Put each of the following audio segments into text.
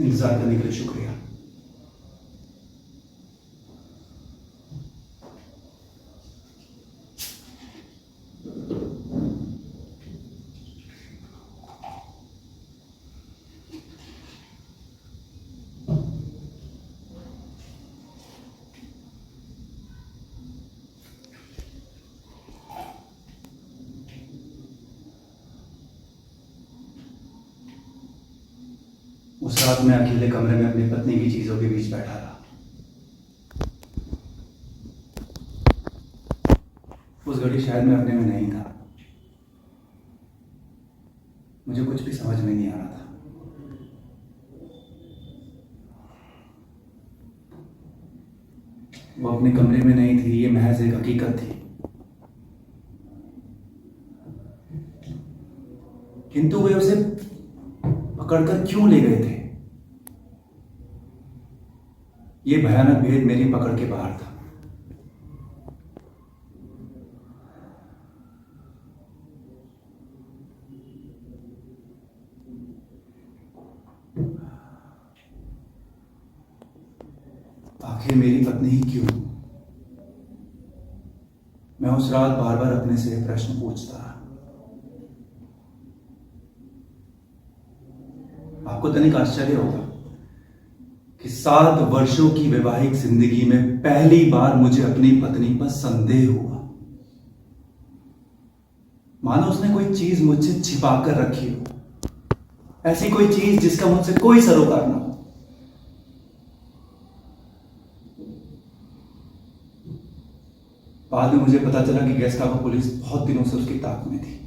इंतजार करने के लिए शुक्रिया। उस रात मैं अकेले कमरे में अपनी पत्नी की चीजों के बीच बैठा रहा। उस घड़ी शायद मैं अपने में नहीं था। मुझे कुछ भी समझ में नहीं आ रहा था। वो अपने कमरे में नहीं थी, ये महज एक हकीकत थी। किंतु वे उसे पकड़कर क्यों ले गए थे? ये भयानक भेद मेरी पकड़ के बाहर था। आखिर मेरी पत्नी ही क्यों? मैं उस रात बार बार अपने से प्रश्न पूछता रहा। आपको तनिक आश्चर्य होगा कि 7 वर्षों की वैवाहिक जिंदगी में पहली बार मुझे अपनी पत्नी पर संदेह हुआ। मानो उसने कोई चीज मुझसे छिपा कर रखी हो, ऐसी कोई चीज जिसका मुझसे कोई सरोकार ना हो। बाद में मुझे पता चला कि गेस्टापो पुलिस बहुत दिनों से उसकी ताक में थी।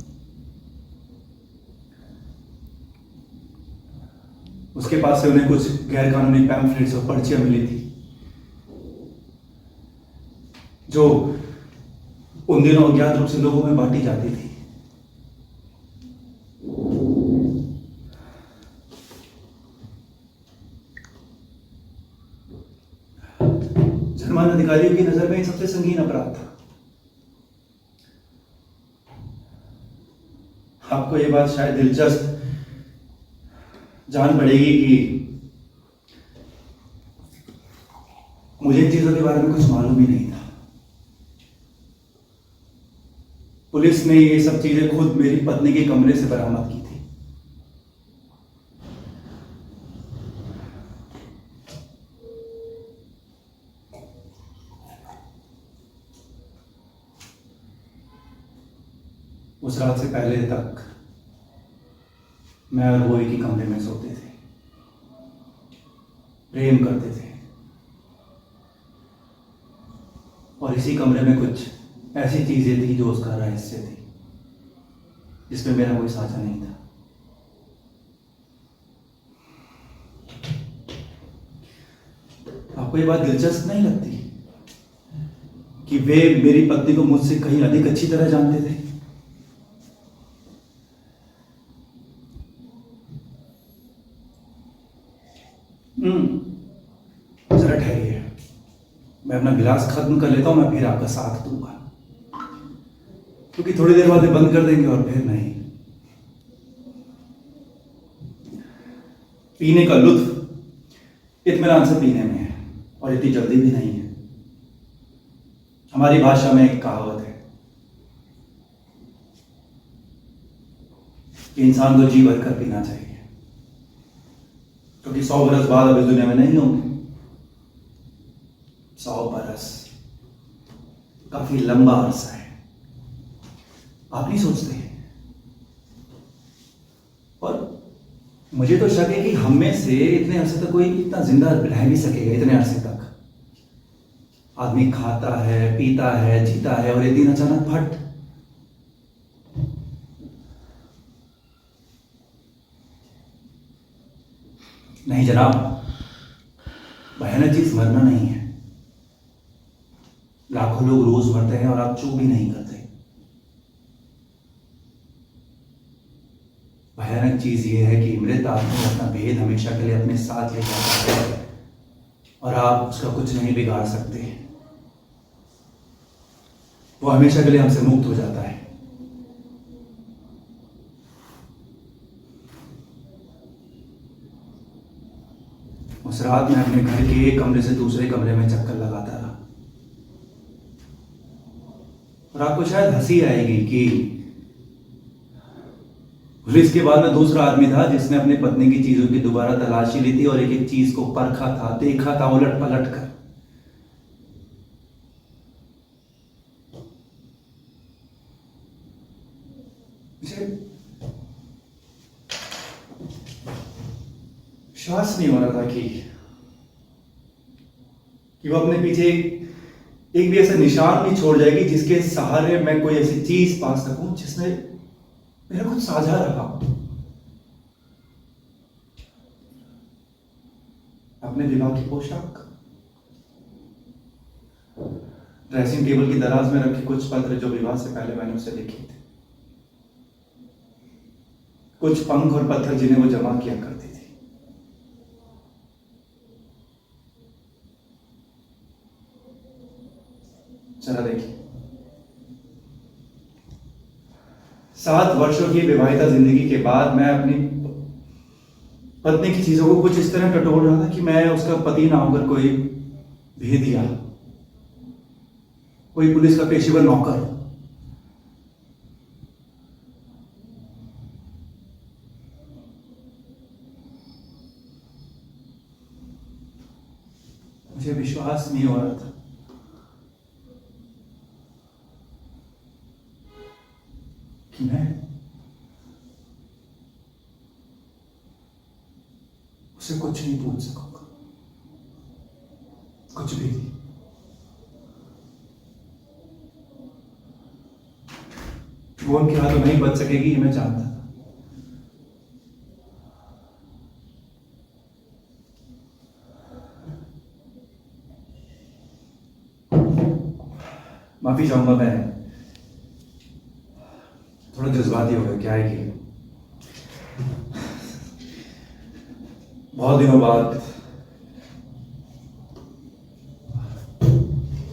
उसके पास से उन्हें कुछ गैरकानूनी पैम्फलेट्स और पर्चियां मिली थी, जो उन दिनों अज्ञात रूप से लोगों में बांटी जाती थी। जनमान अधिकारियों की नजर में सबसे संगीन अपराध था। आपको यह बात शायद दिलचस्प जान पड़ेगी कि मुझे इन चीजों के बारे में कुछ मालूम ही नहीं था। पुलिस ने ये सब चीजें खुद मेरी पत्नी के कमरे से बरामद की थी। उस रात से पहले तक मैं और वो एक ही कमरे में सोते थे, प्रेम करते थे, और इसी कमरे में कुछ ऐसी चीजें थी जो उसका रहस्य थी, जिसमें मेरा कोई साझा नहीं था। आपको ये बात दिलचस्प नहीं लगती कि वे मेरी पत्नी को मुझसे कहीं अधिक अच्छी तरह जानते थे? जरा ठहरिए, मैं अपना गिलास खत्म कर लेता हूं, मैं फिर आपका साथ दूंगा, क्योंकि थोड़ी देर बाद ये बंद कर देंगे और फिर नहीं। पीने का लुत्फ इत्मीनान से पीने में है, और इतनी जल्दी भी नहीं है। हमारी भाषा में एक कहावत है कि इंसान को जी भर कर पीना चाहिए, क्योंकि 100 बरस बाद अब इस दुनिया में नहीं होंगे। 100 बरस काफी लंबा अरसा है, आप नहीं सोचते? और मुझे तो शक है कि हम में से इतने अरसे तक कोई इतना जिंदा रह भी सकेगा। इतने अरसे तक आदमी खाता है, पीता है, जीता है, और एक दिन अचानक फट। नहीं जनाब, भयानक चीज मरना नहीं है। लाखों लोग रोज मरते हैं और आप चूक भी नहीं करते। भयानक चीज यह है कि मृत आदमी अपना भेद हमेशा के लिए अपने साथ ले जाता है, और आप उसका कुछ नहीं बिगाड़ सकते। वो हमेशा के लिए हमसे मुक्त हो जाता है। रात मैं अपने घर के एक कमरे से दूसरे कमरे में चक्कर लगाता रहा। और आपको शायद हंसी आएगी कि पुलिस के बाद में दूसरा आदमी था जिसने अपनी पत्नी की चीजों की दोबारा तलाशी ली थी और एक एक चीज को परखा था, देखा था उलट पलट कर। मुझे विश्वास नहीं हो रहा था कि वो अपने पीछे एक भी ऐसा निशान नहीं छोड़ जाएगी जिसके सहारे मैं कोई ऐसी चीज पा सकूं जिसमें मेरा कुछ साझा रहा। अपने विवाह की पोशाक, ड्रेसिंग टेबल की दराज में रखे कुछ पत्र जो विवाह से पहले मैंने उसे लिखे थे, कुछ पंख और पत्थर जिन्हें वो जमा किया करती थी। जरा देखिए, 7 वर्षों की विवाहिता जिंदगी के बाद मैं अपनी पत्नी की चीजों को कुछ इस तरह टटोल रहा था कि मैं उसका पति ना होकर कोई भेदिया, कोई पुलिस का पेशेवर नौकर। मुझे विश्वास नहीं हो रहा था कि मैं उसे कुछ नहीं पूछ सकूंगा, कुछ भी नहीं। वो उनके हाथों नहीं बच सकेगी, ये मैं जानता था। माफी चाहूंगा, मैं थोड़ा जज्बाती हो गया। क्या है कि बहुत दिनों बाद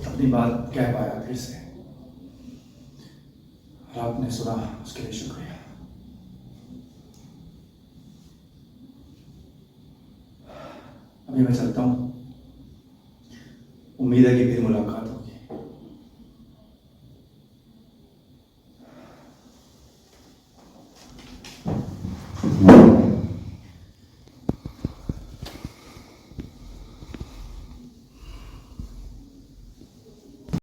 अपनी बात कह पाया फिर से। आपने सुना, उसके लिए शुक्रिया। अभी मैं चलता हूं, उम्मीद है कि फिर मुलाकात